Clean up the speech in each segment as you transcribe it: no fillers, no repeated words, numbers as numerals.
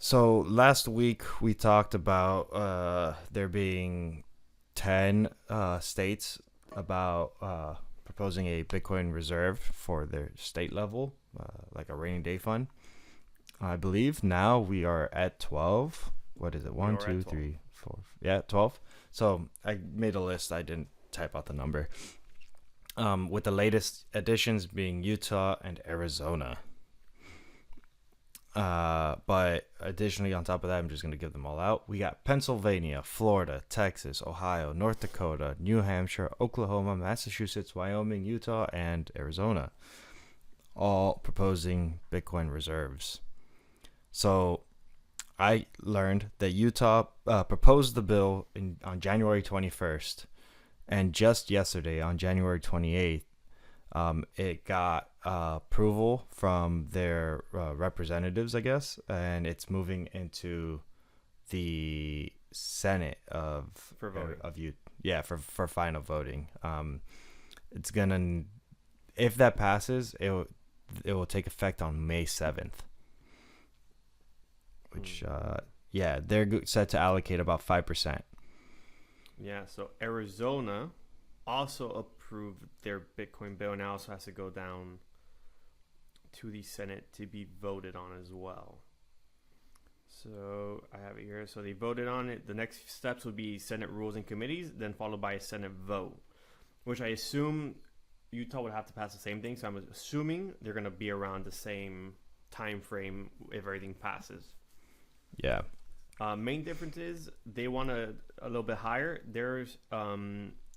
So last week we talked about there being 10 states about proposing a Bitcoin reserve for their state level, like a rainy day fund. I believe now we are at 12. What is it? We One, are at two, 12. three, four. Yeah, 12. So I made a list. I didn't type out the number. With the latest additions being Utah and Arizona. But additionally, on top of that, I'm just going to give them all out. We got Pennsylvania, Florida, Texas, Ohio, North Dakota, New Hampshire, Oklahoma, Massachusetts, Wyoming, Utah, and Arizona, all proposing Bitcoin reserves. So I learned that Utah proposed the bill on January 21st, and just yesterday, on January 28th, it got approval from their representatives, I guess, and it's moving into the Senate For voting. of you, yeah, for final voting. It's gonna if that passes, it will take effect on May 7th, which yeah, they're set to allocate about 5%. Yeah, so Arizona also approved their Bitcoin bill and now also has to go down to the Senate to be voted on as well. So I have it here. So they voted on it. The next steps would be Senate rules and committees, then followed by a Senate vote, which I assume Utah would have to pass the same thing. So I'm assuming they're going to be around the same time frame if everything passes. Yeah. Main difference is they want a little bit higher. They're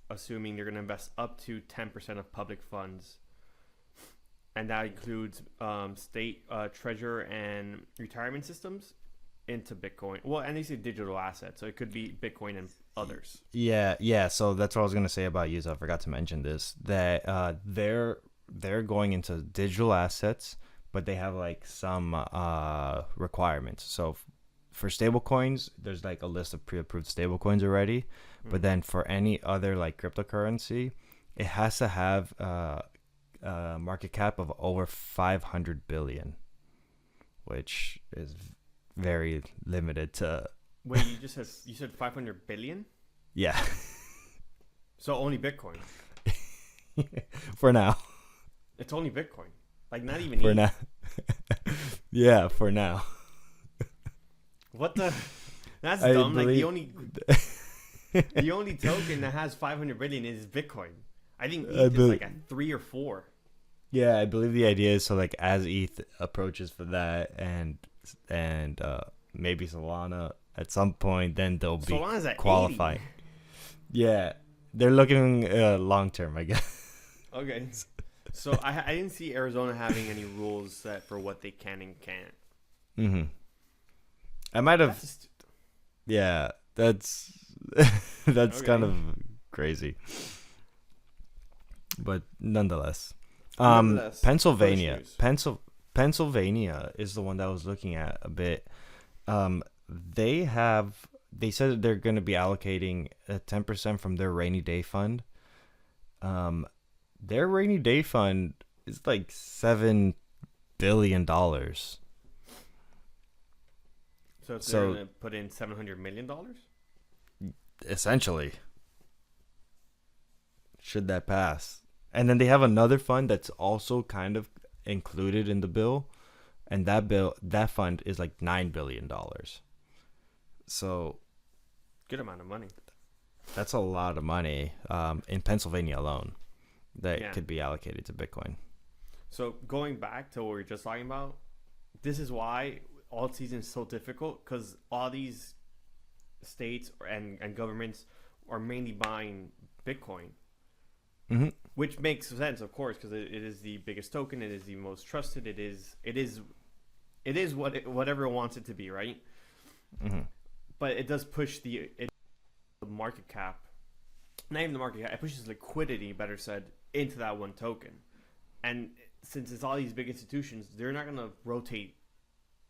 assuming they're going to invest up to 10% of public funds, and that includes state treasurer and retirement systems into Bitcoin. Well, and they say digital assets, so it could be Bitcoin and others. Yeah. So that's what I was gonna say about Utah. I forgot to mention this, that they're going into digital assets, but they have like some requirements. So for stable coins, there's like a list of pre-approved stable coins already. But then for any other like cryptocurrency, it has to have a market cap of over 500 billion, which is very limited to. Wait, you said 500 billion? Yeah. So only Bitcoin. For now. It's only Bitcoin. Like not even For ETH. now. Yeah, for now. What the? That's I dumb. Like believe the only token that has 500 billion is Bitcoin. I think I ETH is bel- like at 3 or 4. Yeah, I believe the idea is so like as ETH approaches for that, and maybe Solana at some point, then they'll be Solana's at qualifying. 80. Yeah, they're looking long term, I guess. Okay. So I didn't see Arizona having any rules set for what they can and can't. Mm-hmm. I might have. That's just, Yeah, that's that's kind okay. of crazy, but nonetheless. Nonetheless, push Pennsylvania. news. Pennsylvania is the one that I was looking at a bit. They said that they're going to be allocating 10% from their rainy day fund. Their rainy day fund is like $7 billion. So they're So gonna put in $700 million. essentially, should that pass, and then they have another fund that's also kind of included in the bill, and that fund is like $9 billion. So Good amount of money. that's a lot of money in Pennsylvania alone that Yeah. could be allocated to Bitcoin. So going back to what we were just talking about, this is why alt season is so difficult because all these states and governments are mainly buying Bitcoin, Mm-hmm. which makes sense, of course, because it is the biggest token. It is the most trusted. It is what everyone wants it to be, right? Mm-hmm. But it does push the market cap, not even the market cap. It pushes liquidity, better said, into that one token. And since it's all these big institutions, they're not going to rotate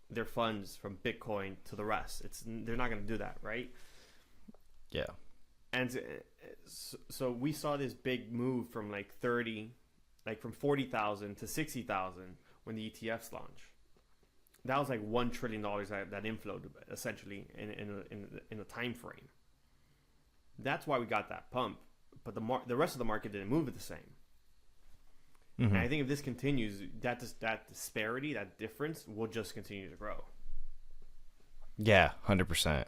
their funds from Bitcoin to the rest. They're not going to do that, right? Yeah. And so we saw this big move from from 40,000 to 60,000 when the ETFs launched. That was like $1 trillion that inflowed essentially in a time frame. That's why we got that pump, but the rest of the market didn't move at the same. Mm-hmm. And I think if this continues, that disparity, that difference, will just continue to grow. Yeah, 100%.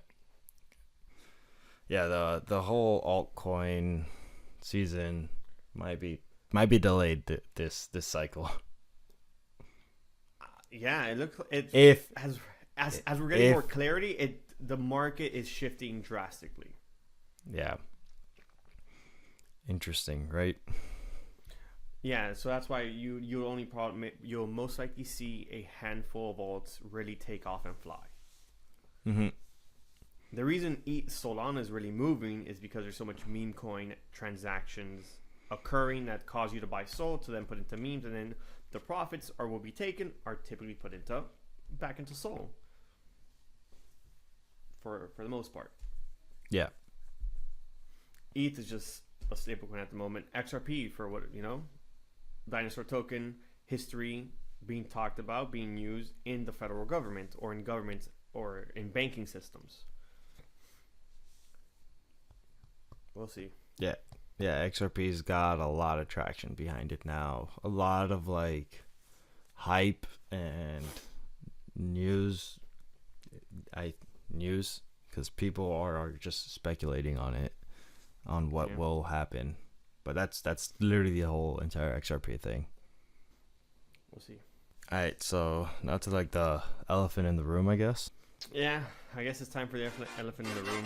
Yeah, the whole altcoin season might be delayed this cycle. Yeah, it looks If as we're getting more clarity, the market is shifting drastically. Yeah. Interesting, right? Yeah, so that's why you'll most likely see a handful of alts really take off and fly. Mm-hmm. The reason Solana is really moving is because there's so much meme coin transactions occurring that cause you to buy Sol to then put into memes, and then the profits will be taken are typically put back into Sol for the most part. Yeah. ETH is just a stablecoin at the moment. XRP for what, dinosaur token history being talked about, being used in the federal government or in governments or in banking systems. We'll see. Yeah. Yeah, XRP's got a lot of traction behind it now. A lot of like hype and news because people are just speculating on it, on what will happen. But that's literally the whole entire XRP thing. We'll see. All right, so now to like the elephant in the room, I guess. Yeah, I guess it's time for the elephant in the room.